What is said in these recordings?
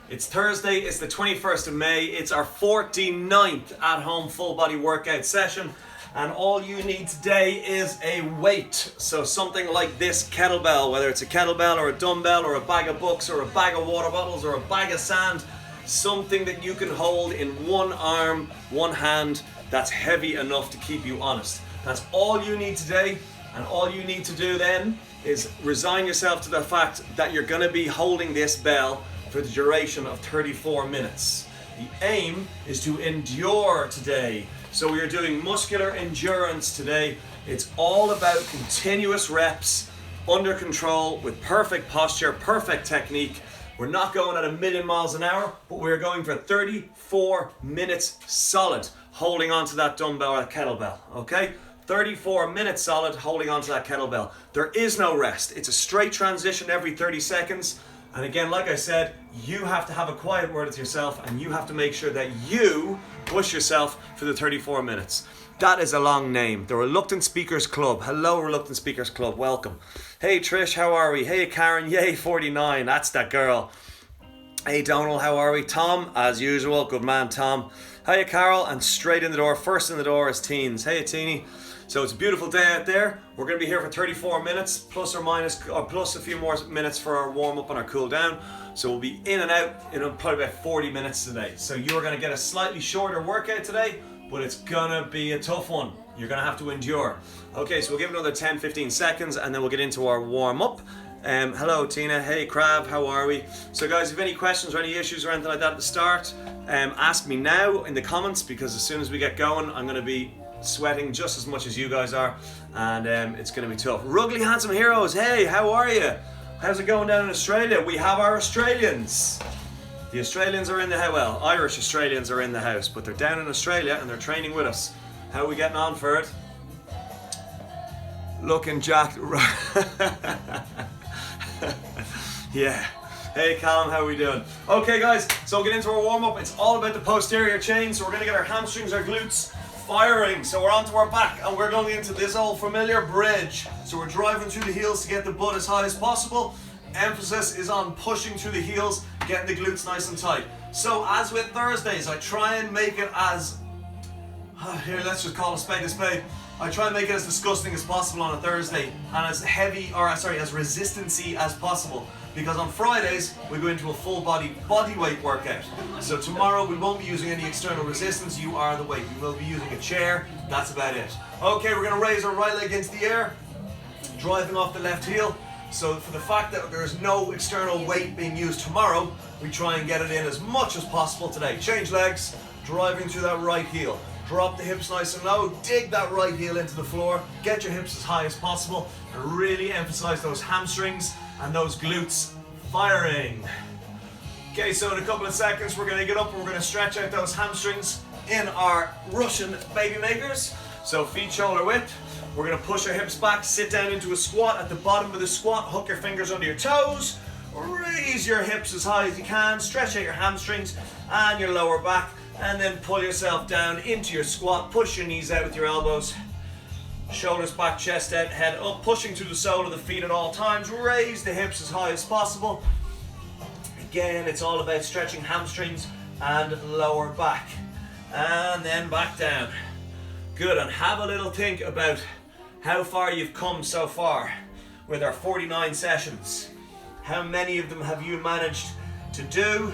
It's Thursday, it's the 21st of May, it's our 49th at-home full-body workout session, and all you need today is a weight. So something like this kettlebell, whether it's a kettlebell or a dumbbell or a bag of books or a bag of water bottles or a bag of sand, something that you can hold in one arm, one hand, that's heavy enough to keep you honest. That's all you need today, and all you need to do then is resign yourself to the fact that you're going to be holding this bell for the duration of 34 minutes. The aim is to endure today. So we are doing muscular endurance today. It's all about continuous reps, under control, with perfect posture, perfect technique. We're not going at 1,000,000 miles an hour, but we're going for 34 minutes solid, holding onto that dumbbell or kettlebell, okay? 34 minutes solid, holding onto that kettlebell. There is no rest. It's a straight transition every 30 seconds. And again, like I said, you have to have a quiet word with yourself, and you have to make sure that you push yourself for the 34 minutes. That is a long name. The Reluctant Speakers Club. Hello, Reluctant Speakers Club. Welcome. Hey, Trish, how are we? Hey, Karen. Yay, 49. That's that girl. Hey, Donald, how are we? Tom, as usual. Good man, Tom. Hiya, Carol. And straight in the door. First in the door is Teens. Hey, Teeny. So it's a beautiful day out there. We're going to be here for 34 minutes, plus or minus, or plus a few more minutes for our warm up and our cool down. So we'll be in and out in probably about 40 minutes today. So you're going to get a slightly shorter workout today, but it's going to be a tough one. You're going to have to endure. Okay, so we'll give it another 10-15 seconds and then we'll get into our warm up. Hello Tina, hey Crab, how are we? So guys, if you have any questions or any issues or anything like that at the start, ask me now in the comments, because as soon as we get going, I'm going to be sweating just as much as you guys are, and it's going to be tough. Rugly Handsome Heroes, hey, how are you? How's it going down in Australia? We have our Australians. The Australians are in the house. Well, Irish Australians are in the house, but they're down in Australia and they're training with us. How are we getting on for it? Looking jacked. Yeah. Hey Callum, how are we doing? Okay guys, so we'll get into our warm-up. It's all about the posterior chain, so we're going to get our hamstrings, our glutes firing. So we're onto our back and we're going into this old familiar bridge. So we're driving through the heels to get the butt as high as possible. Emphasis is on pushing through the heels, getting the glutes nice and tight. So as with Thursdays, I try and make it as, here, let's just call a spade a spade. I try and make it as disgusting as possible on a Thursday, and as heavy, or sorry, as resistance-y as possible. Because on Fridays, we go into a full body weight workout. So tomorrow we won't be using any external resistance, you are the weight. We will be using a chair, that's about it. Okay, we're gonna raise our right leg into the air, driving off the left heel. So for the fact that there's no external weight being used tomorrow, we try and get it in as much as possible today. Change legs, driving through that right heel. Drop the hips nice and low, dig that right heel into the floor, get your hips as high as possible, and really emphasize those hamstrings and those glutes firing. Okay, so in a couple of seconds we're going to get up and we're going to stretch out those hamstrings in our Russian baby makers. So feet shoulder width. We're going to push our hips back, sit down into a squat. At the bottom of the squat, hook your fingers under your toes, raise your hips as high as you can, stretch out your hamstrings and your lower back, and then pull yourself down into your squat. Push your knees out with your elbows. Shoulders back, chest out, head up, pushing through the sole of the feet at all times. Raise the hips as high as possible. Again, it's all about stretching hamstrings and lower back. And then back down. Good, and have a little think about how far you've come so far with our 49 sessions. How many of them have you managed to do?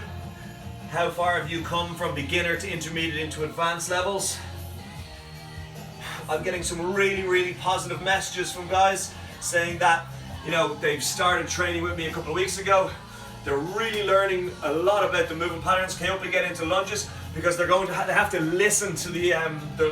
How far have you come from beginner to intermediate into advanced levels? I'm getting some really positive messages from guys saying that, you know, they've started training with me a couple of weeks ago. They're really learning a lot about the movement patterns, can hopefully get into lunges, because they're going to have to listen to the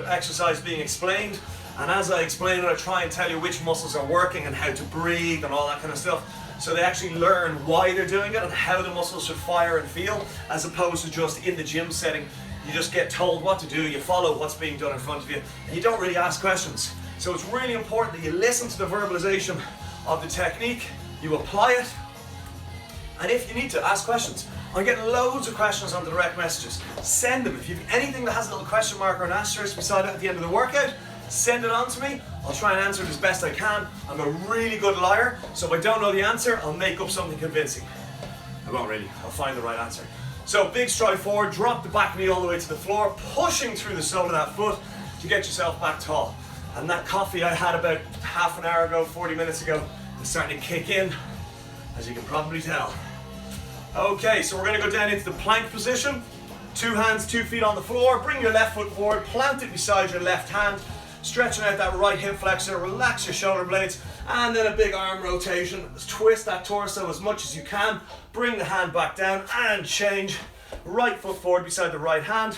exercise being explained. And as I explain it, I try and tell you which muscles are working and how to breathe and all that kind of stuff. So they actually learn why they're doing it and how the muscles should fire and feel, as opposed to just in the gym setting. You just get told what to do, you follow what's being done in front of you, and you don't really ask questions. So it's really important that you listen to the verbalization of the technique, you apply it, and if you need to, ask questions. I'm getting loads of questions on the direct messages. Send them. If you have anything that has a little question mark or an asterisk beside it at the end of the workout, send it on to me. I'll try and answer it as best I can. I'm a really good liar, so if I don't know the answer, I'll make up something convincing. I won't really, I'll find the right answer. So big stride forward, drop the back knee all the way to the floor, pushing through the sole of that foot to get yourself back tall. And that coffee I had about half an hour ago, 40 minutes ago, is starting to kick in, as you can probably tell. Okay, so we're gonna go down into the plank position. 2 hands, 2 feet on the floor. Bring your left foot forward, plant it beside your left hand, stretching out that right hip flexor, relax your shoulder blades, and then a big arm rotation. Twist that torso as much as you can. Bring the hand back down and change. Right foot forward beside the right hand.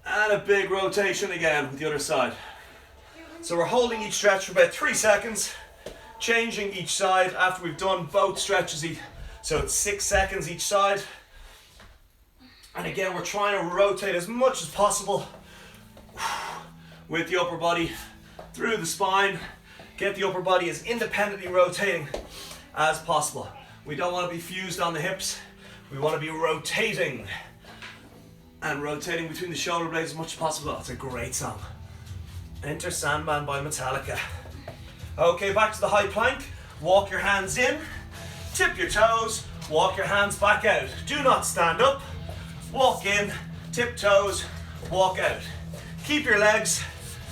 And a big rotation again with the other side. So we're holding each stretch for about 3 seconds, changing each side after we've done both stretches. So it's 6 seconds each side. And again, we're trying to rotate as much as possible with the upper body through the spine. Get the upper body as independently rotating as possible. We don't want to be fused on the hips. We want to be rotating and rotating between the shoulder blades as much as possible. It's a great song. Enter Sandman by Metallica. Okay, back to the high plank. Walk your hands in, tip your toes, walk your hands back out. Do not stand up. Walk in, tip toes, walk out. Keep your legs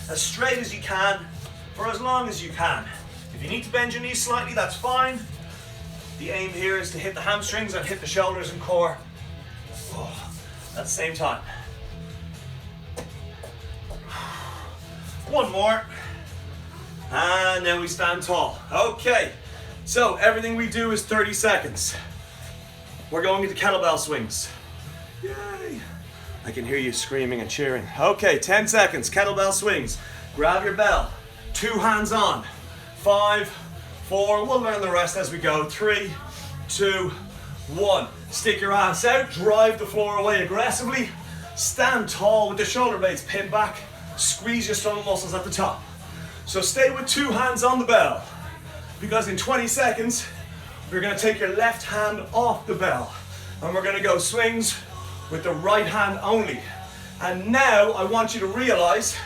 as straight as you can for as long as you can. If you need to bend your knees slightly, that's fine. The aim here is to hit the hamstrings and hit the shoulders and core at the same time. One more. And then we stand tall. Okay, so everything we do is 30 seconds. We're going into kettlebell swings. Yay! I can hear you screaming and cheering. Okay, 10 seconds, kettlebell swings. Grab your bell, 2 hands on. 5, 4, we'll learn the rest as we go. 3, 2, 1. Stick your ass out, drive the floor away aggressively. Stand tall with the shoulder blades pinned back. Squeeze your stomach muscles at the top. So stay with 2 hands on the bell, because in 20 seconds, we're gonna take your left hand off the bell. And we're gonna go swings with the right hand only. And now I want you to realize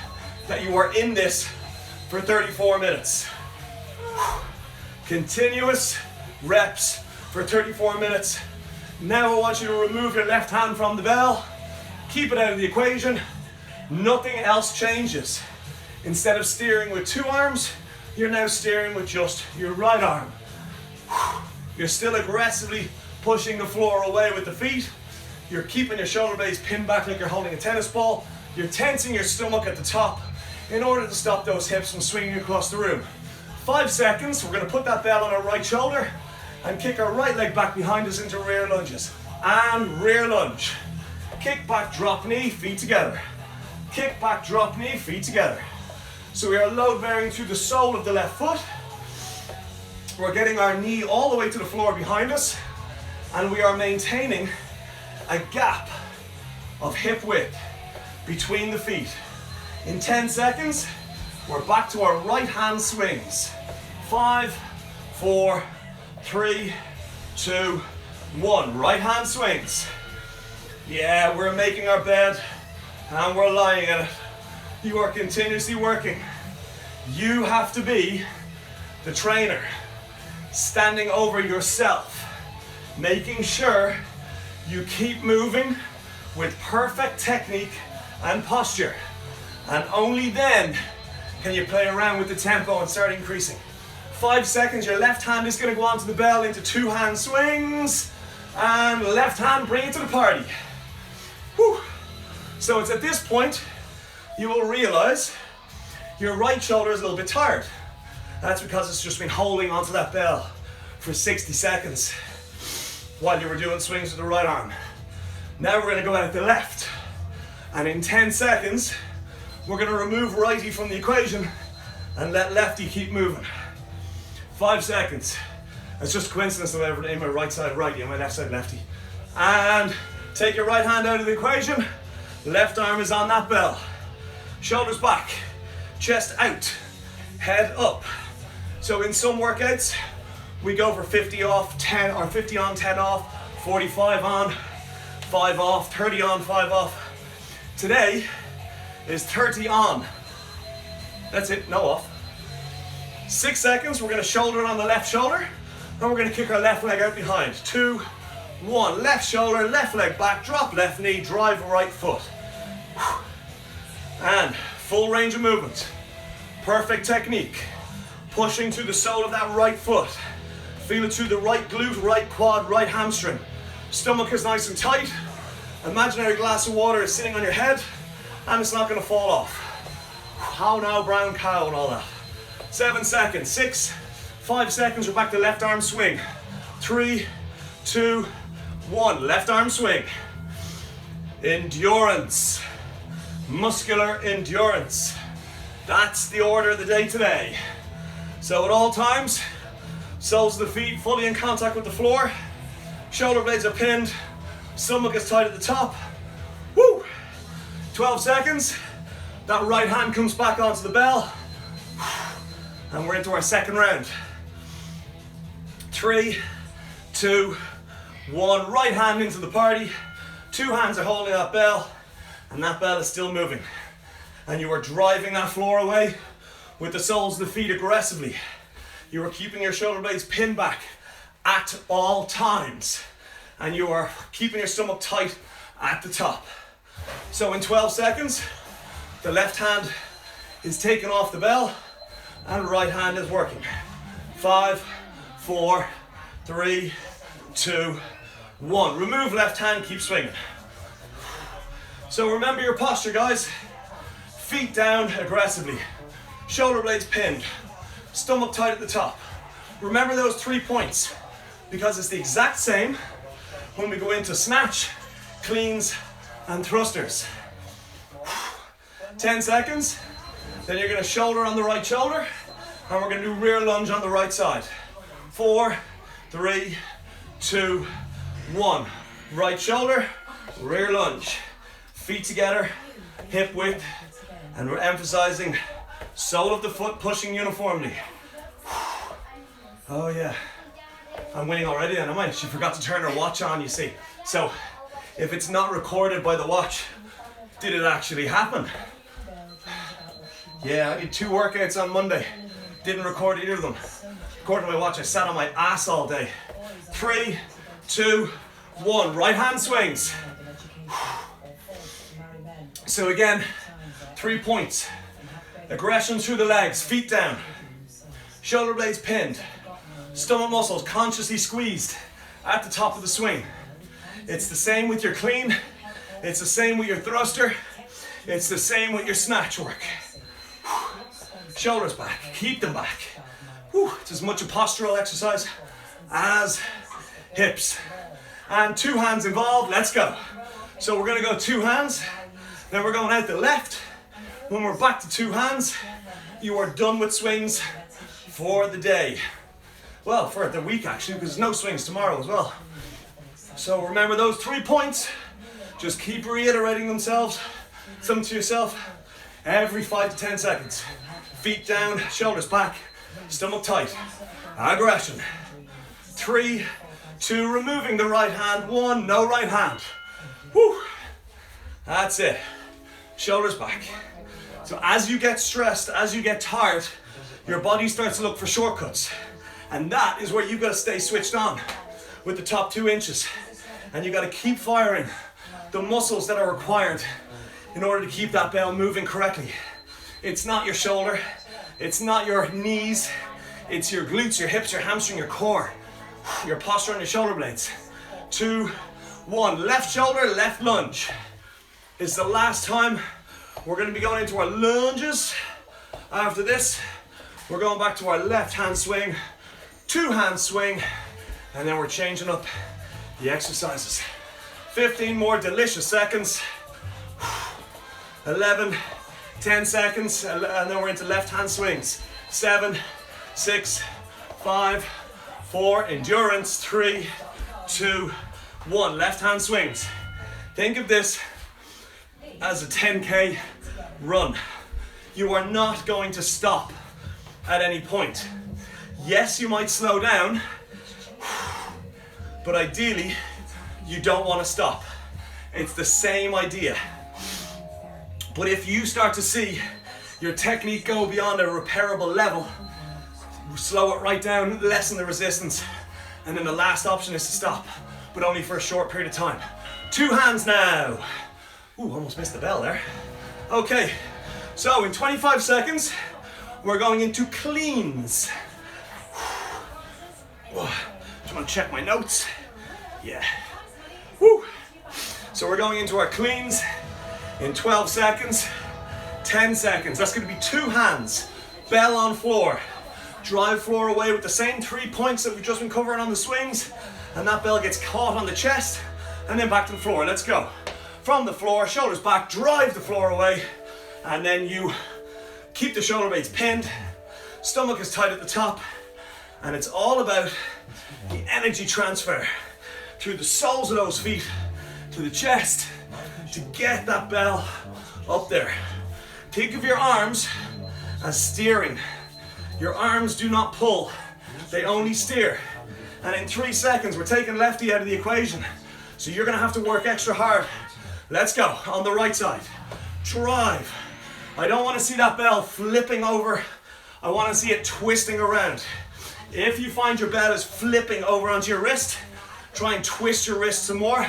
that you are in this for 34 minutes. Continuous reps for 34 minutes. Now I want you to remove your left hand from the bell. Keep it out of the equation. Nothing else changes. Instead of steering with 2 arms, you're now steering with just your right arm. You're still aggressively pushing the floor away with the feet. You're keeping your shoulder blades pinned back like you're holding a tennis ball. You're tensing your stomach at the top in order to stop those hips from swinging across the room. 5 seconds, we're gonna put that bell on our right shoulder and kick our right leg back behind us into rear lunges. And rear lunge. Kick back, drop knee, feet together. Kick back, drop knee, feet together. So we are load bearing through the sole of the left foot. We're getting our knee all the way to the floor behind us, and we are maintaining a gap of hip width between the feet. In 10 seconds, we're back to our right hand swings. 5, 4, 3, 2, 1. Right hand swings. Yeah, we're making our bed and we're lying in it. You are continuously working. You have to be the trainer, standing over yourself, making sure you keep moving with perfect technique and posture. And only then can you play around with the tempo and start increasing. 5 seconds, your left hand is going to go onto the bell into 2 hand swings. And left hand, bring it to the party. Whew. So it's at this point you will realize your right shoulder is a little bit tired. That's because it's just been holding onto that bell for 60 seconds while you were doing swings with the right arm. Now we're going to go out the left, and in 10 seconds we're going to remove righty from the equation and let lefty keep moving. 5 seconds. It's just a coincidence that I'm in my right side righty and my left side lefty. And take your right hand out of the equation. Left arm is on that bell. Shoulders back, chest out, head up. So in some workouts, we go for 50 off, 10, or 50 on, 10 off, 45 on, 5 off, 30 on, 5 off. Today is 30 on. That's it, no off. 6 seconds, we're gonna shoulder it on the left shoulder, and we're gonna kick our left leg out behind. 2, 1. Left shoulder, left leg back, drop left knee, drive right foot. And full range of movement. Perfect technique. Pushing through the sole of that right foot. Feel it through the right glute, right quad, right hamstring. Stomach is nice and tight. Imaginary glass of water is sitting on your head and it's not going to fall off. How now, brown cow and all that. 7 seconds. 6, 5 seconds. We're back to left arm swing. 3, 2, 1. Left arm swing. Endurance. Muscular endurance. That's the order of the day today. So at all times, soles of the feet fully in contact with the floor. Shoulder blades are pinned. Stomach is tight at the top. Woo! 12 seconds. That right hand comes back onto the bell. And we're into our second round. 3, 2, 1. Right hand into the party. 2 hands are holding that bell. And that bell is still moving. And you are driving that floor away with the soles of the feet aggressively. You are keeping your shoulder blades pinned back at all times. And you are keeping your stomach tight at the top. So in 12 seconds, the left hand is taken off the bell and the right hand is working. 5, 4, 3, 2, 1. Remove left hand, keep swinging. So remember your posture, guys. Feet down aggressively. Shoulder blades pinned. Stomach tight at the top. Remember those 3 points because it's the exact same when we go into snatch, cleans, and thrusters. 10 seconds. Then you're going to shoulder on the right shoulder and we're going to do rear lunge on the right side. 4, 3, 2, 1. Right shoulder, rear lunge. Feet together, hip width, and we're emphasizing sole of the foot pushing uniformly. Oh yeah, I'm winning already then, am I? She forgot to turn her watch on, you see. So, if it's not recorded by the watch, did it actually happen? Yeah, I did 2 workouts on Monday. Didn't record either of them. According to my watch, I sat on my ass all day. 3, 2, 1. Right hand swings. So again, 3 points. Aggression through the legs, feet down. Shoulder blades pinned. Stomach muscles consciously squeezed at the top of the swing. It's the same with your clean. It's the same with your thruster. It's the same with your snatch work. Shoulders back, keep them back. It's as much a postural exercise as hips. And 2 hands involved, let's go. So we're gonna go 2 hands, then we're going out the left. When we're back to 2 hands, you are done with swings for the day. Well, for the week actually, because there's no swings tomorrow as well. So remember those 3 points. Just keep reiterating themselves, some to yourself, every 5 to 10 seconds. Feet down, shoulders back, stomach tight. Aggression. 3, 2, removing the right hand. 1, no right hand. Woo. That's it. Shoulders back. So as you get stressed, as you get tired, your body starts to look for shortcuts. And that is where you've got to stay switched on with the top 2 inches. And you've got to keep firing the muscles that are required in order to keep that bell moving correctly. It's not your shoulder, it's not your knees, it's your glutes, your hips, your hamstring, your core, your posture on your shoulder blades. 2, 1, left shoulder, left lunge. It's the last time we're going to be going into our lunges. After this, we're going back to our left hand swing, 2 hand swing, and then we're changing up the exercises. 15 more delicious seconds. 11, 10 seconds, and then we're into left hand swings. 7, 6, 5, 4, endurance, 3, 2, 1, left hand swings. Think of this as a 10K run. You are not going to stop at any point. Yes, you might slow down, but ideally, you don't want to stop. It's the same idea. But if you start to see your technique go beyond a repairable level, slow it right down, lessen the resistance, and then the last option is to stop. but only for a short period of time. 2 hands now. Ooh, almost missed the bell there. Okay, so in 25 seconds, we're going into cleans. Just want to check my notes. Yeah. Woo. So we're going into our cleans in 12 seconds, 10 seconds. That's going to be 2 hands, bell on floor. Drive floor away with the same 3 points that we've just been covering on the swings, and that bell gets caught on the chest, and then back to the floor. Let's go. From the floor, shoulders back, drive the floor away, and then you keep the shoulder blades pinned, stomach is tight at the top, and it's all about the energy transfer through the soles of those feet to the chest to get that bell up there. Think of your arms as steering. Your arms do not pull, they only steer. And in 3 seconds, we're taking lefty out of the equation. So you're gonna have to work extra hard. Let's go, on the right side. Drive. I don't wanna see that bell flipping over. I wanna see it twisting around. If you find your bell is flipping over onto your wrist, try and twist your wrist some more,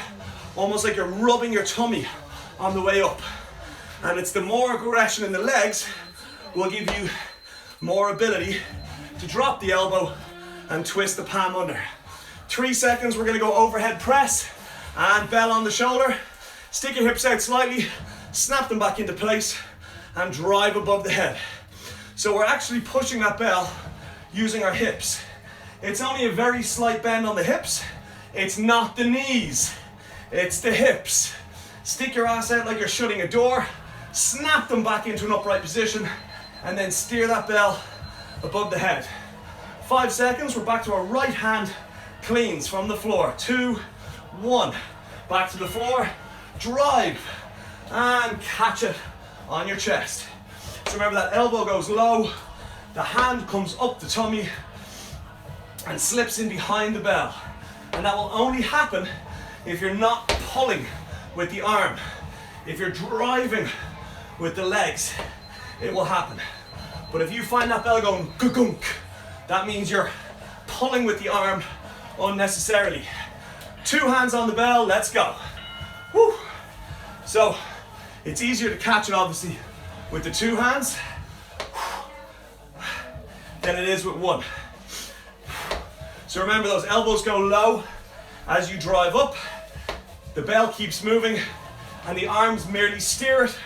almost like you're rubbing your tummy on the way up. And it's the more aggression in the legs will give you more ability to drop the elbow and twist the palm under. 3 seconds, we're gonna go overhead press and bell on the shoulder. Stick your hips out slightly, snap them back into place, and drive above the head. So we're actually pushing that bell using our hips. It's only a very slight bend on the hips. It's not the knees, it's the hips. Stick your ass out like you're shutting a door, snap them back into an upright position, and then steer that bell above the head. 5 seconds, we're back to our right hand cleans from the floor. 2, 1, back to the floor, drive, and catch it on your chest. So remember that elbow goes low, the hand comes up the tummy, and slips in behind the bell. And that will only happen if you're not pulling with the arm. If you're driving with the legs, it will happen. But if you find that bell going gunk, that means you're pulling with the arm unnecessarily. 2 hands on the bell, let's go. Woo. So it's easier to catch it obviously with the 2 hands than it is with 1. So remember, those elbows go low as you drive up, the bell keeps moving, and the arms merely steer it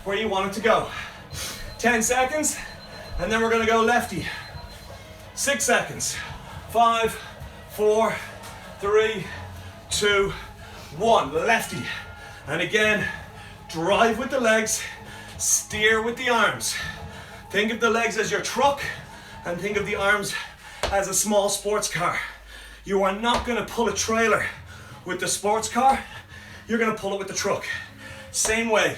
where you want it to go. 10 seconds, and then we're gonna go lefty. 6 seconds. 5, 4, 3, 2, 1. Lefty. And again, drive with the legs, steer with the arms. Think of the legs as your truck, and think of the arms as a small sports car. You are not gonna pull a trailer with the sports car, you're gonna pull it with the truck. Same way,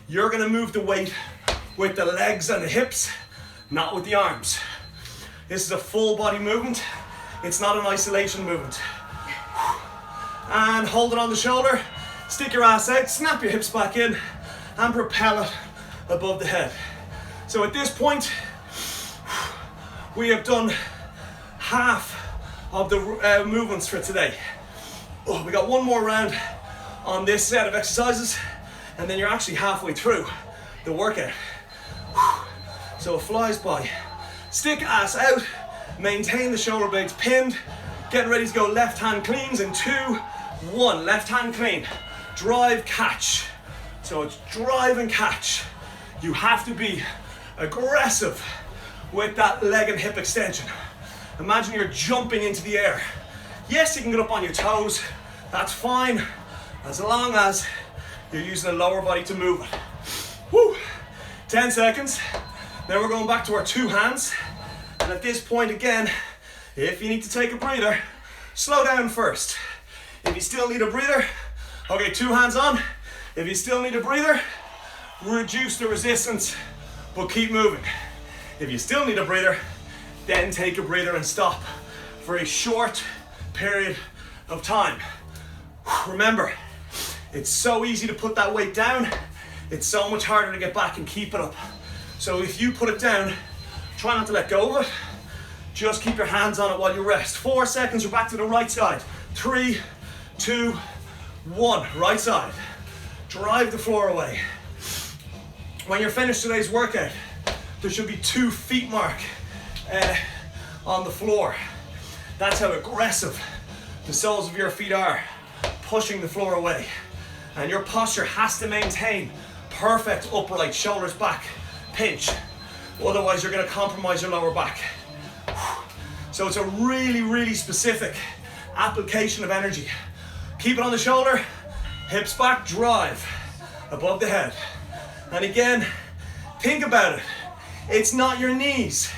you're gonna move the weight with the legs and the hips, not with the arms. This is a full body movement, it's not an isolation movement. And hold it on the shoulder, stick your ass out, snap your hips back in, and propel it above the head. So at this point, we have done half of the movements for today. We got one more round on this set of exercises, and then you're actually halfway through the workout. So it flies by. Stick ass out, maintain the shoulder blades pinned, getting ready to go left hand cleans in 2, 1, left hand clean, drive, catch. So it's drive and catch. You have to be aggressive with that leg and hip extension. Imagine you're jumping into the air. Yes, you can get up on your toes, that's fine, as long as you're using the lower body to move it. Woo. 10 seconds, then we're going back to our 2 hands, and at this point again, if you need to take a breather, slow down first. If you still need a breather, okay, 2 hands on. If you still need a breather, reduce the resistance, but keep moving. If you still need a breather, then take a breather and stop for a short period of time. Remember, it's so easy to put that weight down, it's so much harder to get back and keep it up. So if you put it down, try not to let go of it, just keep your hands on it while you rest. 4 seconds, you're back to the right side. 3, 2, 1. Right side. Drive the floor away. When you're finished today's workout, there should be 2 feet mark on the floor. That's how aggressive the soles of your feet are, pushing the floor away. And your posture has to maintain perfect upright, shoulders back, pinch. Otherwise you're gonna compromise your lower back. So it's a really, really specific application of energy. Keep it on the shoulder, hips back, drive above the head. And again, think about it. It's not your knees,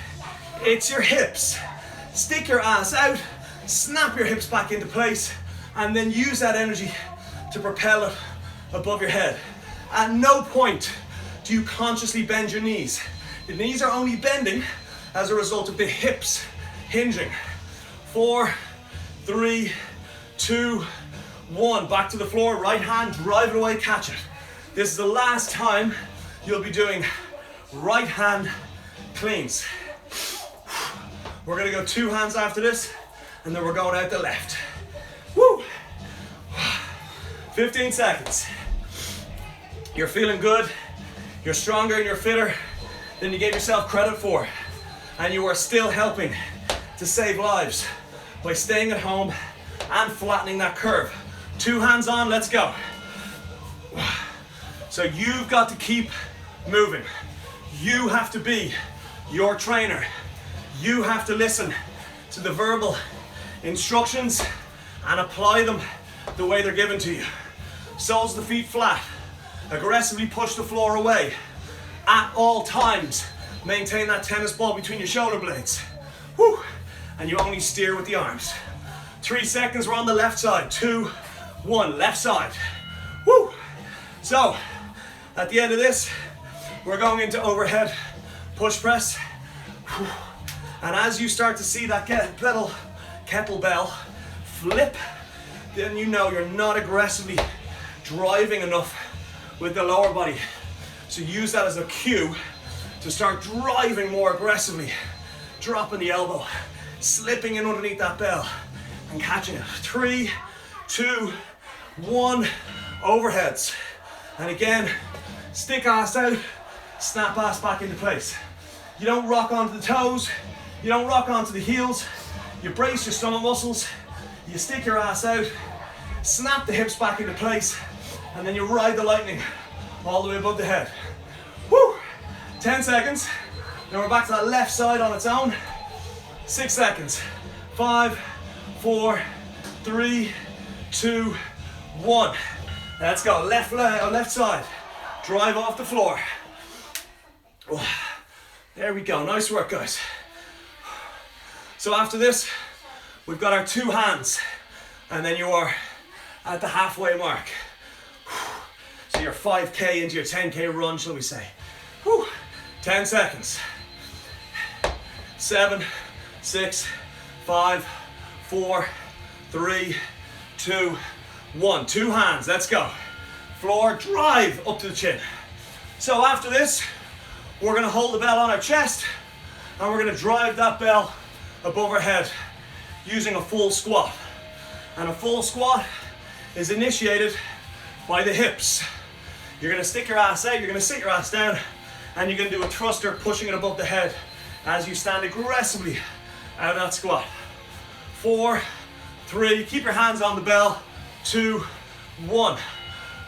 it's your hips. Stick your ass out, snap your hips back into place, and then use that energy to propel it above your head. At no point do you consciously bend your knees. The knees are only bending as a result of the hips hinging. 4, 3, 2, 1. Back to the floor, right hand, drive it away, catch it. This is the last time you'll be doing right hand cleans. We're gonna go 2 hands after this, and then we're going out the left. Woo! 15 seconds. You're feeling good, you're stronger and you're fitter than you gave yourself credit for. And you are still helping to save lives by staying at home and flattening that curve. 2 hands on, let's go. So you've got to keep moving. You have to be your trainer. You have to listen to the verbal instructions and apply them the way they're given to you. Soles of the feet flat. Aggressively push the floor away. At all times, maintain that tennis ball between your shoulder blades. Woo. And you only steer with the arms. 3 seconds, we're on the left side. 2, 1, left side. Woo. So, at the end of this, we're going into overhead push press. And as you start to see that kettlebell flip, then you know you're not aggressively driving enough with the lower body. So use that as a cue to start driving more aggressively. Dropping the elbow, slipping in underneath that bell and catching it. 3, 2, 1, overheads. And again, stick ass out, snap ass back into place. You don't rock onto the toes, you don't rock onto the heels, you brace your stomach muscles, you stick your ass out, snap the hips back into place, and then you ride the lightning all the way above the head. Woo! 10 seconds. Then we're back to that left side on its own. 6 seconds. 5, 4, 3, 2, 1. Let's go. Left side. Drive off the floor. There we go. Nice work, guys. So after this, we've got our 2 hands, and then you are at the halfway mark. So you're 5K into your 10K run, shall we say. 10 seconds. 7, 6, 5, 4, 3, 2, 1. 2 hands, let's go. Floor, drive up to the chin. So after this, we're gonna hold the bell on our chest, and we're gonna drive that bell above our head using a full squat. And a full squat is initiated by the hips. You're gonna stick your ass out, you're gonna sit your ass down, and you're gonna do a thruster pushing it above the head as you stand aggressively out of that squat. 4, 3, keep your hands on the bell. 2, 1.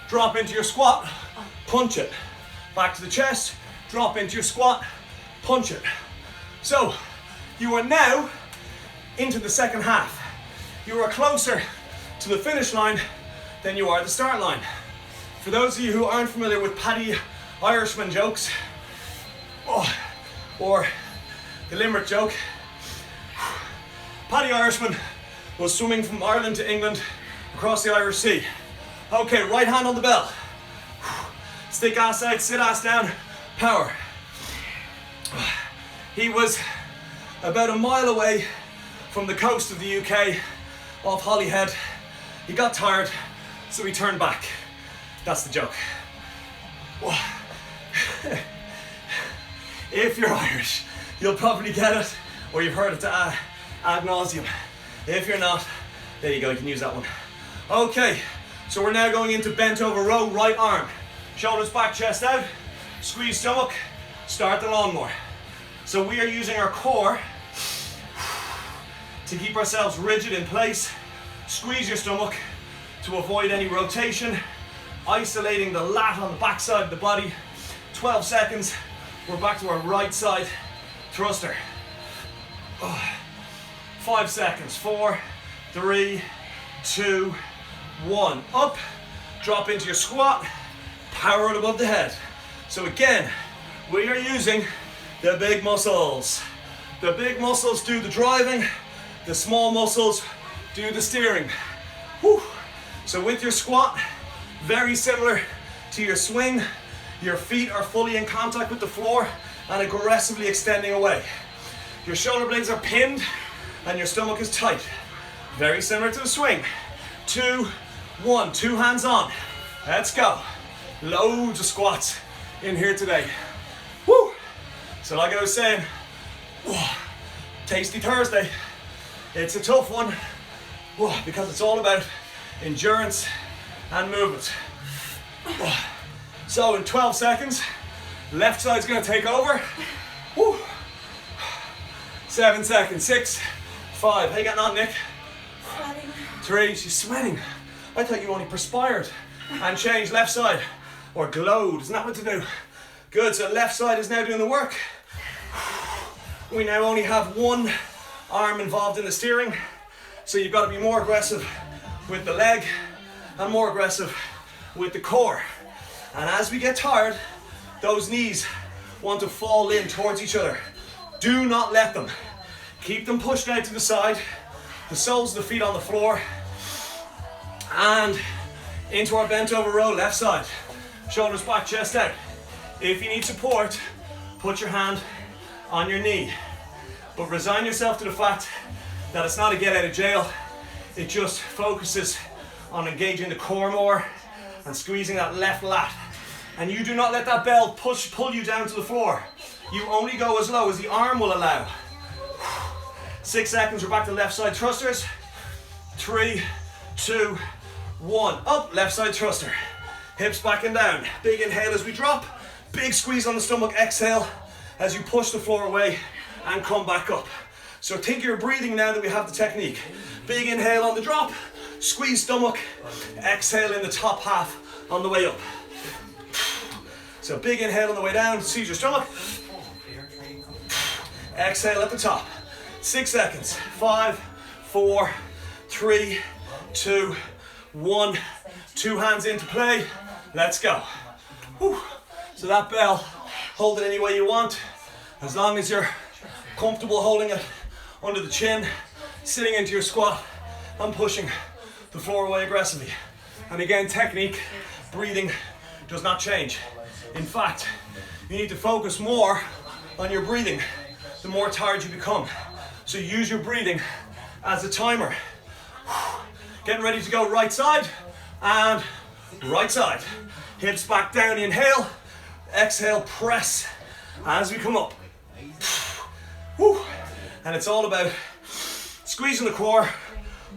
Drop into your squat, punch it. Back to the chest, drop into your squat, punch it. So, you are now into the second half. You are closer to the finish line than you are the start line. For those of you who aren't familiar with Paddy Irishman jokes, or the Limerick joke, Paddy Irishman was swimming from Ireland to England across the Irish Sea. Okay, right hand on the bell. Stick ass out, sit ass down, power. He was about a mile away from the coast of the UK, off Holyhead. He got tired, so he turned back. That's the joke. If you're Irish, you'll probably get it, or you've heard it ad nauseum. If you're not, there you go, you can use that one. Okay, so we're now going into bent over row, right arm. Shoulders back, chest out, squeeze stomach, start the lawnmower. So we are using our core to keep ourselves rigid in place. Squeeze your stomach to avoid any rotation, isolating the lat on the back side of the body. 12 seconds, we're back to our right side thruster. 5 seconds, 4, 3, 2, 1. Up, drop into your squat, power it above the head. So again, we are using the big muscles. The big muscles do the driving, the small muscles do the steering. Whew. So with your squat, very similar to your swing, your feet are fully in contact with the floor and aggressively extending away. Your shoulder blades are pinned and your stomach is tight. Very similar to the swing. 2, 1, 2 hands on. Let's go. Loads of squats in here today. Woo! So like I was saying, tasty Thursday. It's a tough one because it's all about endurance and movement. So in 12 seconds, left side's gonna take over. 7 seconds, 6, 5. How you getting on, Nick? Sweating. 3, she's sweating. I thought you only perspired. And change left side, or glowed, isn't that what to do? Good, so left side is now doing the work. We now only have one arm involved in the steering, so you've got to be more aggressive with the leg and more aggressive with the core. And as we get tired, those knees want to fall in towards each other. Do not let them. Keep them pushed out to the side, the soles of the feet on the floor, and into our bent over row, left side. Shoulders back, chest out. If you need support, put your hand on your knee. But resign yourself to the fact that it's not a get out of jail. It just focuses on engaging the core more and squeezing that left lat. And you do not let that bell pull you down to the floor. You only go as low as the arm will allow. 6 seconds, we're back to left side thrusters. 3, 2, 1. Up, left side thruster. Hips back and down. Big inhale as we drop. Big squeeze on the stomach. Exhale as you push the floor away and come back up. So think you're breathing now that we have the technique. Big inhale on the drop. Squeeze stomach. Exhale in the top half on the way up. So big inhale on the way down. Seize your stomach. Exhale at the top. 6 seconds. 5, 4, 3, 2, 1. 2 hands into play. Let's go. Whew. So that bell, hold it any way you want. As long as you're comfortable holding it under the chin, sitting into your squat and pushing the floor away aggressively. And again, technique, breathing does not change. In fact, you need to focus more on your breathing the more tired you become. So use your breathing as a timer. Getting ready to go right side and right side. Hips back down, inhale. Exhale, press as we come up. Whew. And it's all about squeezing the core,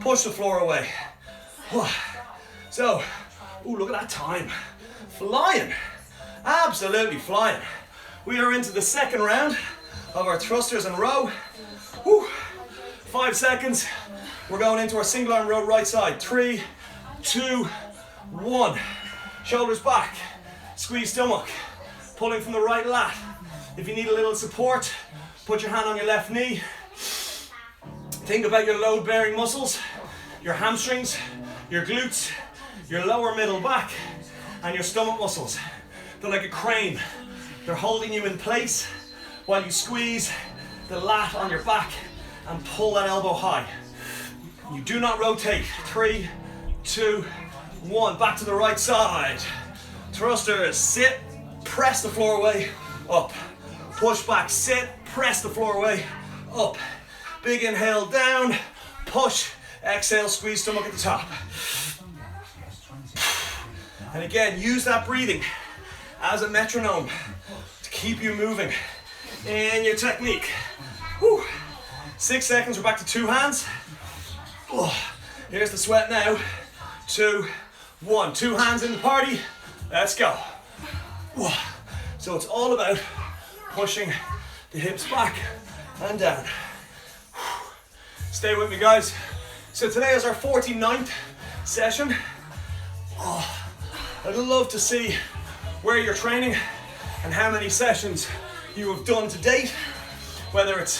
push the floor away. So, ooh, look at that time. Flying, absolutely flying. We are into the second round of our thrusters and row. Whew. 5 seconds. We're going into our single arm row right side. 3, 2, 1. Shoulders back. Squeeze stomach. Pulling from the right lat. If you need a little support, put your hand on your left knee. Think about your load bearing muscles, your hamstrings, your glutes, your lower middle back, and your stomach muscles. They're like a crane. They're holding you in place while you squeeze the lat on your back and pull that elbow high. You do not rotate. 3, 2, 1. Back to the right side. Thrusters, sit, press the floor away, up. Push back, sit, press the floor away, up. Big inhale down, push, exhale, squeeze stomach at the top. And again, use that breathing as a metronome to keep you moving in your technique. Whew. 6 seconds, we're back to 2 hands. Oh, here's the sweat now. 2, 1. 2 hands in the party. Let's go. So it's all about pushing the hips back and down. Stay with me, guys. So today is our 49th session. I'd love to see where you're training and how many sessions you have done to date, whether it's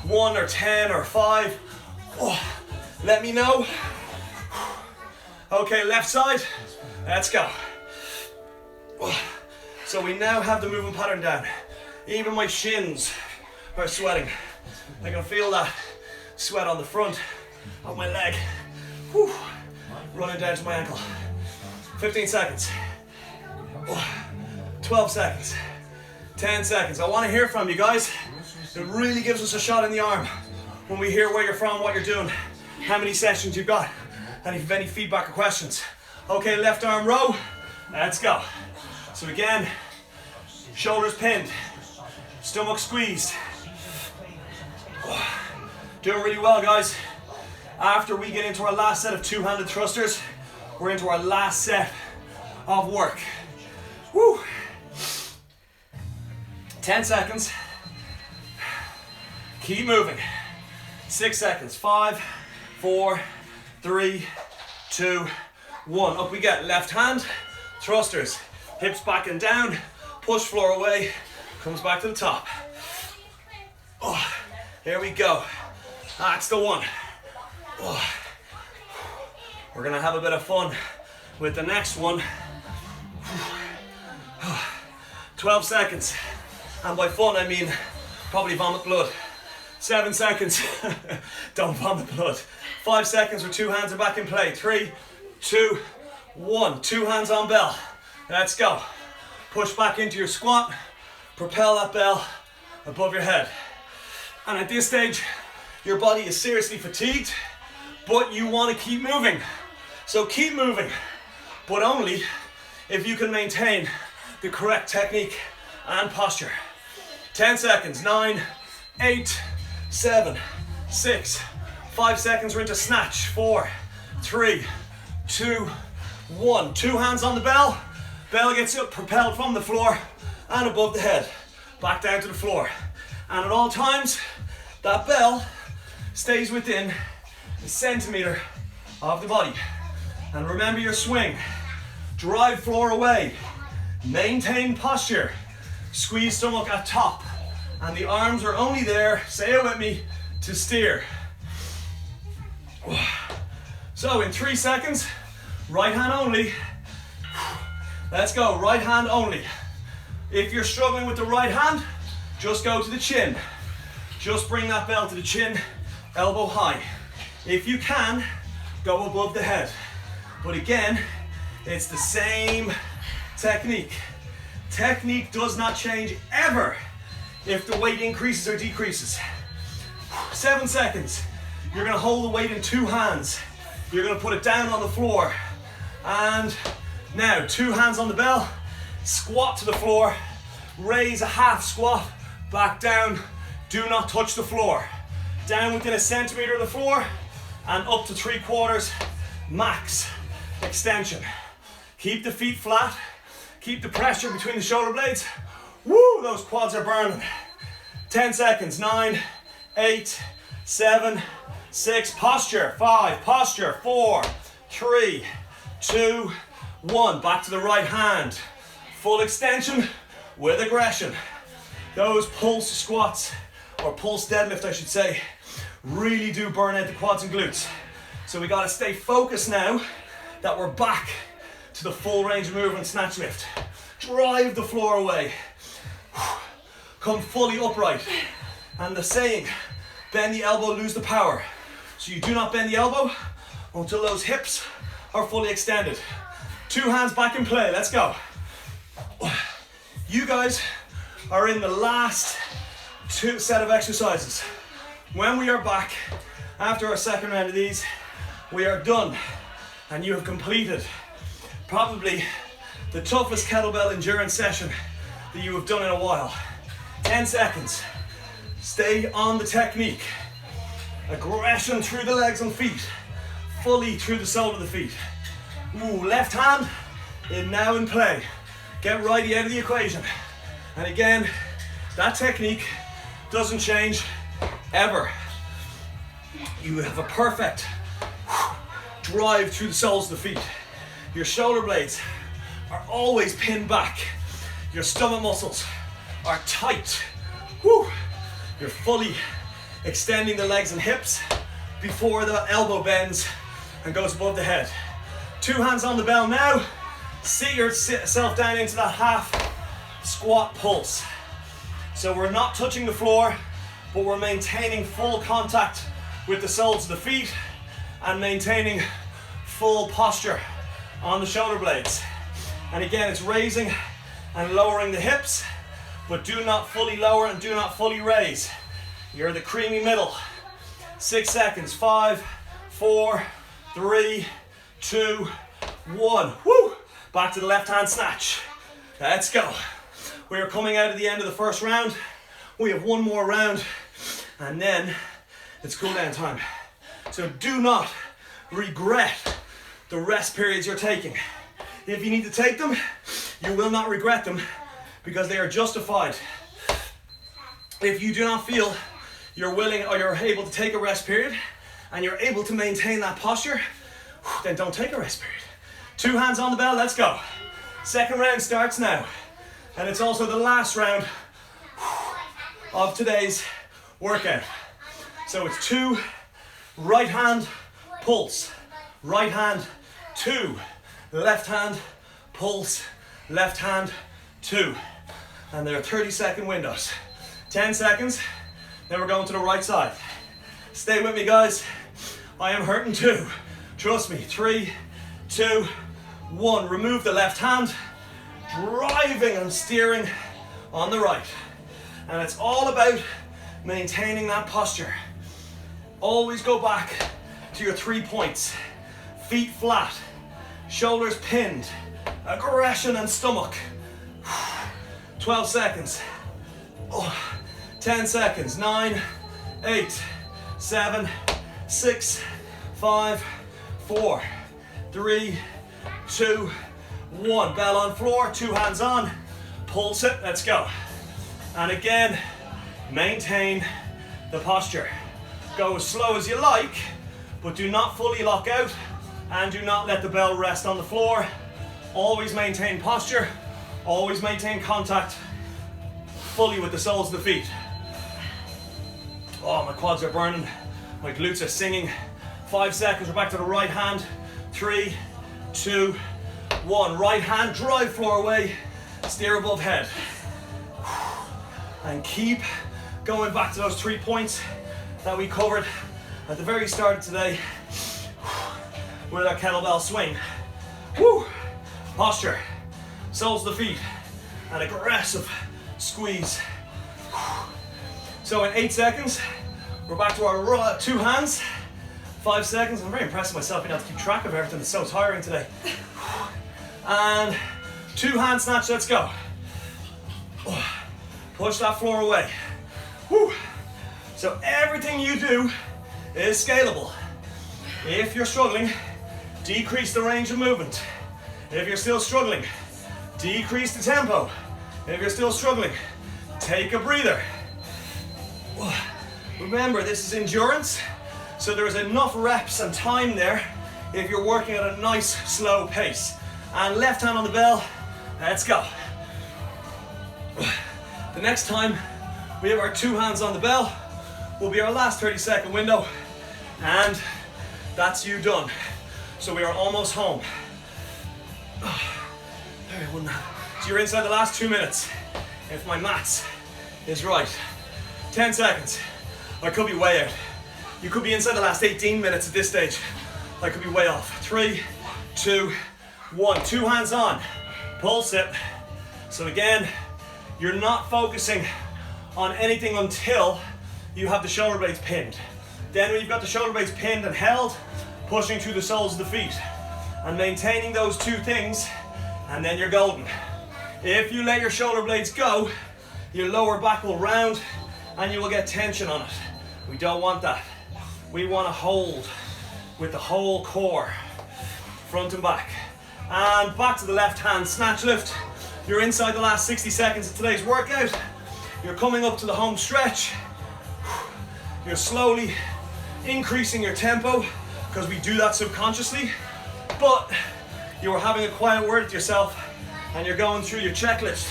1 or 10 or 5. Let me know. Okay, left side, let's go. So we now have the movement pattern down. Even my shins are sweating. I can feel that sweat on the front of my leg. Running down to my ankle. 15 seconds. 12 seconds. 10 seconds. I want to hear from you guys. It really gives us a shot in the arm when we hear where you're from, what you're doing, how many sessions you've got, and if you have any feedback or questions. Okay, left arm row. Let's go. So again, shoulders pinned, stomach squeezed. Doing really well, guys. After we get into our last set of two-handed thrusters, we're into our last set of work. Woo! 10 seconds. Keep moving. 6 seconds. 5, 4, 3, 2, 1. Up we get. Left hand, thrusters. Hips back and down. Push floor away. Comes back to the top. Here we go. That's the one. We're gonna have a bit of fun with the next one. 12 seconds. And by fun, I mean probably vomit blood. 7 seconds. Don't vomit blood. 5 seconds where 2 hands are back in play. 3, 2, 1. 2 hands on bell. Let's go. Push back into your squat. Propel that bell above your head. And at this stage, your body is seriously fatigued, but you want to keep moving. So keep moving, but only if you can maintain the correct technique and posture. 10 seconds. 9, 8, 7, 6, 5 seconds. We're into snatch. 4, 3, 2, 1. 2 hands on the bell. Bell gets up, propelled from the floor and above the head. Back down to the floor. And at all times, that bell stays within a centimeter of the body. And remember your swing. Drive floor away. Maintain posture. Squeeze stomach at top. And the arms are only there, say it with me, to steer. So in 3 seconds, right hand only. Let's go, right hand only. If you're struggling with the right hand, just go to the chin. Just bring that bell to the chin, elbow high. If you can, go above the head. But again, it's the same technique. Technique does not change ever if the weight increases or decreases. 7 seconds. You're gonna hold the weight in 2 hands. You're gonna put it down on the floor. And now, 2 hands on the bell, squat to the floor, raise a half squat, back down, do not touch the floor. Down within a centimeter of the floor, and up to 3/4 max extension. Keep the feet flat, keep the pressure between the shoulder blades. Woo, those quads are burning. 10 seconds. 9, 8, 7, 6, posture. 5, posture. 4, 3, 2, 1. Back to the right hand. Full extension with aggression. Those pulse squats, or pulse deadlift I should say, really do burn out the quads and glutes. So we gotta stay focused now that we're back to the full range of movement snatch lift. Drive the floor away. Come fully upright. And the saying, bend the elbow, lose the power. So you do not bend the elbow until those hips are fully extended. 2 hands back in play, let's go. You guys are in the last set of exercises. When we are back after our second round of these, we are done and you have completed probably the toughest kettlebell endurance session that you have done in a while. 10 seconds. Stay on the technique. Aggression through the legs and feet, fully through the sole of the feet. Ooh, left hand is now in play. Get righty out of the equation. And again, that technique doesn't change ever. You have a perfect drive through the soles of the feet. Your shoulder blades are always pinned back. Your stomach muscles are tight. Woo. You're fully extending the legs and hips before the elbow bends and goes above the head. 2 hands on the bell now. Sit yourself down into that half squat pulse. So we're not touching the floor, but we're maintaining full contact with the soles of the feet and maintaining full posture on the shoulder blades. And again, it's raising and lowering the hips, but do not fully lower and do not fully raise. You're the creamy middle. 6 seconds. 5, 4, 3, 2, 1. Woo! Back to the left hand snatch. Let's go. We are coming out of the end of the first round. We have one more round and then it's cool down time. So do not regret the rest periods you're taking. If you need to take them, you will not regret them because they are justified. If you do not feel you're willing or you're able to take a rest period and you're able to maintain that posture, then don't take a rest period. 2 hands on the bell, let's go. Second round starts now. And it's also the last round of today's workout. So it's 2 right hand pulse, right hand 2, left hand pulse, left hand 2. And there are 30-second windows. 10 seconds, then we're going to the right side. Stay with me, guys. I am hurting too. Trust me. 3, 2, 1. Remove the left hand, driving and steering on the right. And it's all about maintaining that posture. Always go back to your 3 points. Feet flat, shoulders pinned, aggression and stomach. 12 seconds. 10 seconds. 9, 8, 7, 6, 5, 4, 3, 2, 1. Bell on floor, 2 hands on. Pulse it, let's go. And again, maintain the posture. Go as slow as you like, but do not fully lock out and do not let the bell rest on the floor. Always maintain posture, always maintain contact fully with the soles of the feet. Oh, my quads are burning, my glutes are singing. 5 seconds, we're back to the right hand. 3, 2, 1. Right hand, drive floor away, steer above head. And keep going back to those 3 points that we covered at the very start of today with our kettlebell swing. Woo! Posture, soles of the feet, and aggressive squeeze. So in 8 seconds, we're back to our 2 hands. 5 seconds, I'm very impressed with myself being able to keep track of everything. It's so tiring today. And 2 hand snatch, let's go. Push that floor away. Woo. So everything you do is scalable. If you're struggling, decrease the range of movement. If you're still struggling, decrease the tempo. If you're still struggling, take a breather. Remember, this is endurance, so there is enough reps and time there if you're working at a nice, slow pace. And left hand on the bell, let's go. The next time we have our 2 hands on the bell will be our last 30-second window, and that's you done. So we are almost home. So you're inside the last 2 minutes, if my maths is right. 10 seconds. I could be way out. You could be inside the last 18 minutes at this stage. I could be way off. 3, 2, 1. 2 hands on. Pulse it. So again, you're not focusing on anything until you have the shoulder blades pinned. Then when you've got the shoulder blades pinned and held, pushing through the soles of the feet and maintaining those 2 things, and then you're golden. If you let your shoulder blades go, your lower back will round and you will get tension on it. We don't want that. We want to hold with the whole core. front and back. And back to the left hand snatch lift. You're inside the last 60 seconds of today's workout. You're coming up to the home stretch. You're slowly increasing your tempo because we do that subconsciously. But you are having a quiet word with yourself and you're going through your checklist.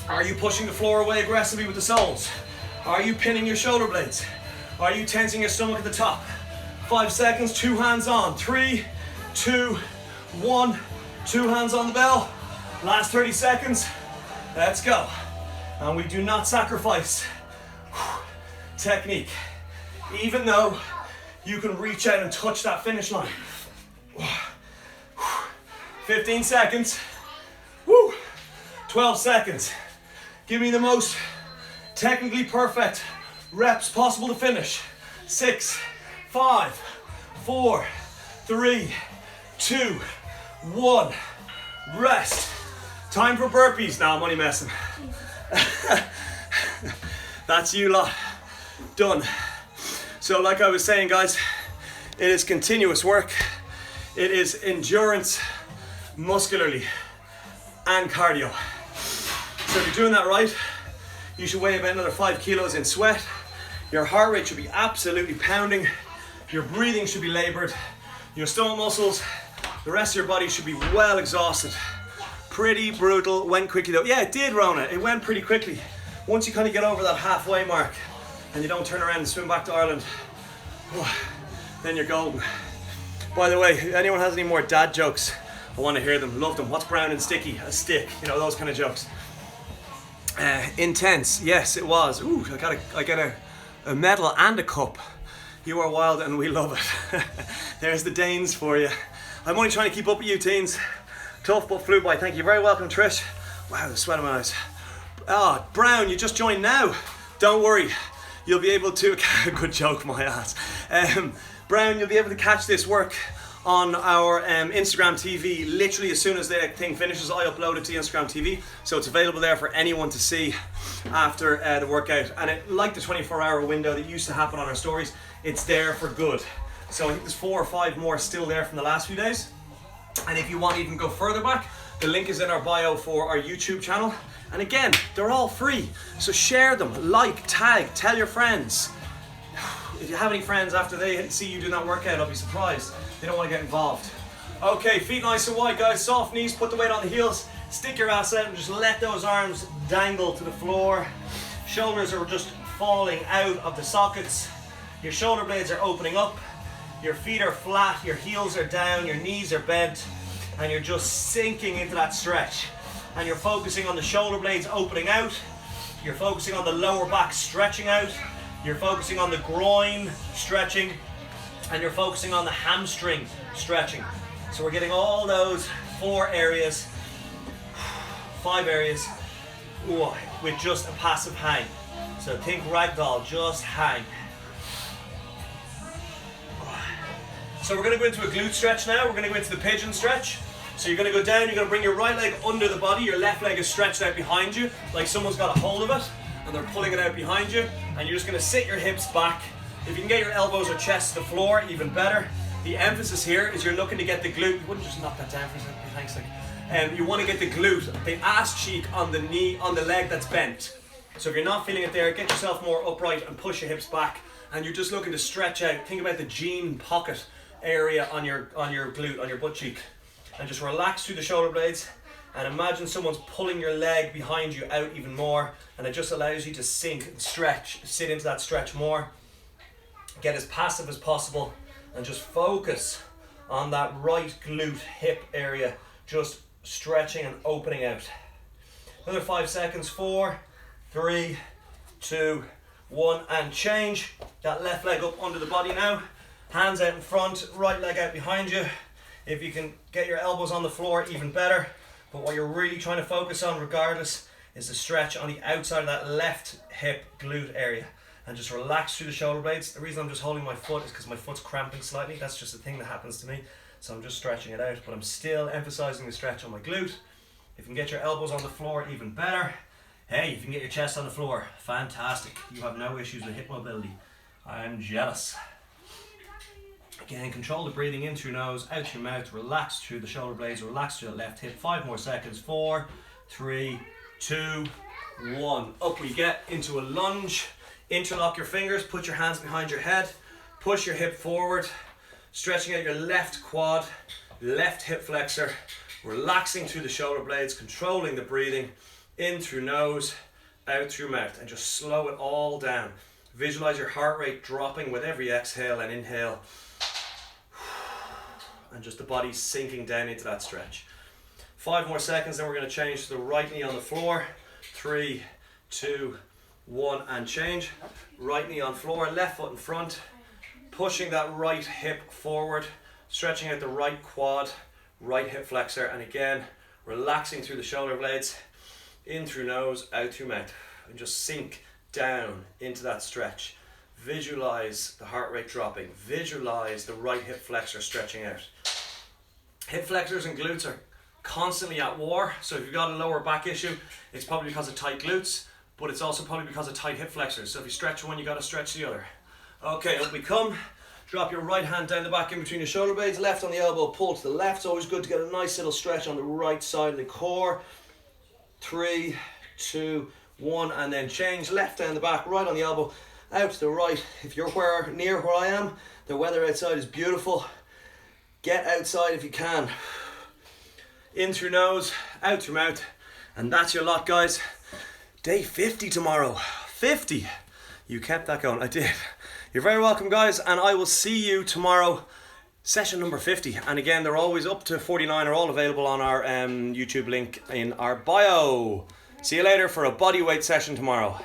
Are you pushing the floor away aggressively with the soles? Are you pinning your shoulder blades? Are you tensing your stomach at the top? 5 seconds, 2 hands on. 3, 2, 1. 2 hands on the bell. Last 30 seconds. Let's go. And we do not sacrifice technique, even though you can reach out and touch that finish line. 15 seconds. 12 seconds. Give me the most technically perfect reps possible to finish. 6, 5, 4, 3, 2, 1. Rest. Time for burpees. Now I'm only messing. That's you lot. Done. So like I was saying, guys, it is continuous work. It is endurance muscularly and cardio. So if you're doing that right, you should weigh about another 5 kilos in sweat. Your heart rate should be absolutely pounding. Your breathing should be labored. Your stomach muscles, the rest of your body should be well exhausted. Pretty brutal. Went quickly though. Yeah, it did, Rona. It went pretty quickly. Once you kind of get over that halfway mark and you don't turn around and swim back to Ireland, then you're golden. By the way, if anyone has any more dad jokes, I want to hear them. Love them. What's brown and sticky? A stick. You know, those kind of jokes. Intense. Yes, it was. Ooh, I got a medal and a cup. You are wild and we love it. There's the Danes for you. I'm only trying to keep up with you teens. Tough but flew by. Thank you. Very welcome, Trish. Wow, the sweat on my eyes. Ah, Brown, you just joined now. Don't worry. You'll be able to... Good joke, my ass. Brown, you'll be able to catch this work on our Instagram TV literally as soon as the thing finishes. I upload it to Instagram TV, so it's available there for anyone to see after the workout. And it, like the 24-hour window that used to happen on our stories, it's there for good. So I think there's 4 or 5 more still there from the last few days. And if you want to even go further back, the link is in our bio for our YouTube channel. And again, they're all free, so share them, like, tag, tell your friends. If you have any friends after they see you doing that workout, I'll be surprised. They don't want to get involved. Okay, feet nice and wide, guys. Soft knees, put the weight on the heels. Stick your ass out and just let those arms dangle to the floor. Shoulders are just falling out of the sockets. Your shoulder blades are opening up. Your feet are flat, your heels are down, your knees are bent, and you're just sinking into that stretch. And you're focusing on the shoulder blades opening out. You're focusing on the lower back stretching out. You're focusing on the groin stretching. And you're focusing on the hamstring stretching. So we're getting all those 4 areas, 5 areas, with just a passive hang. So think ragdoll, just hang. So we're going to go into a glute stretch now. We're going to go into the pigeon stretch. So you're going to go down, you're going to bring your right leg under the body, your left leg is stretched out behind you, like someone's got a hold of it, and they're pulling it out behind you, and you're just going to sit your hips back. If you can get your elbows or chest to the floor, even better. The emphasis here is you're looking to get the glute. You wouldn't just knock that down for a second, thanks. You want to get the glute, the ass cheek on the knee, on the leg that's bent. So if you're not feeling it there, get yourself more upright and push your hips back, and you're just looking to stretch out. Think about the jean pocket area on your glute, on your butt cheek. And just relax through the shoulder blades and imagine someone's pulling your leg behind you out even more, and it just allows you to sink and stretch, sit into that stretch more. Get as passive as possible and just focus on that right glute hip area, just stretching and opening out. Another 5 seconds. 4, 3, 2, 1, and change. That left leg up under the body now. Hands out in front, right leg out behind you. If you can get your elbows on the floor, even better. But what you're really trying to focus on regardless is the stretch on the outside of that left hip glute area. And just relax through the shoulder blades. The reason I'm just holding my foot is because my foot's cramping slightly. That's just a thing that happens to me. So I'm just stretching it out, but I'm still emphasizing the stretch on my glute. If you can get your elbows on the floor, even better. Hey, if you can get your chest on the floor, fantastic. You have no issues with hip mobility. I'm jealous. Again, control the breathing in through nose, out through mouth, relax through the shoulder blades, relax through the left hip. 5 more seconds. 4, 3, 2, 1. Up we get into a lunge. Interlock your fingers, put your hands behind your head, push your hip forward, stretching out your left quad, left hip flexor, relaxing through the shoulder blades, controlling the breathing in through nose, out through mouth, and just slow it all down. Visualize your heart rate dropping with every exhale and inhale, and just the body sinking down into that stretch. 5 more seconds, then we're going to change to the right knee on the floor. 3, 2, 1, and change. Right knee on floor, left foot in front, pushing that right hip forward, stretching out the right quad, right hip flexor, and again, relaxing through the shoulder blades, in through nose, out through mouth, and just sink down into that stretch. Visualize the heart rate dropping, visualize the right hip flexor stretching out. Hip flexors and glutes are constantly at war, so if you've got a lower back issue, it's probably because of tight glutes, but it's also probably because of tight hip flexors. So if you stretch one, you got to stretch the other. Okay, up we come. Drop your right hand down the back in between your shoulder blades, left on the elbow, pull to the left. It's always good to get a nice little stretch on the right side of the core. 3, 2, 1, and then change. Left down the back, right on the elbow, out to the right. If you're near where I am, the weather outside is beautiful. Get outside if you can. In through nose, out through mouth, and that's your lot, guys. Day 50 tomorrow. 50. You kept that going. I did. You're very welcome, guys, and I will see you tomorrow. Session number 50. And again, they're always up to 49, are all available on our YouTube link in our bio. See you later for a bodyweight session tomorrow.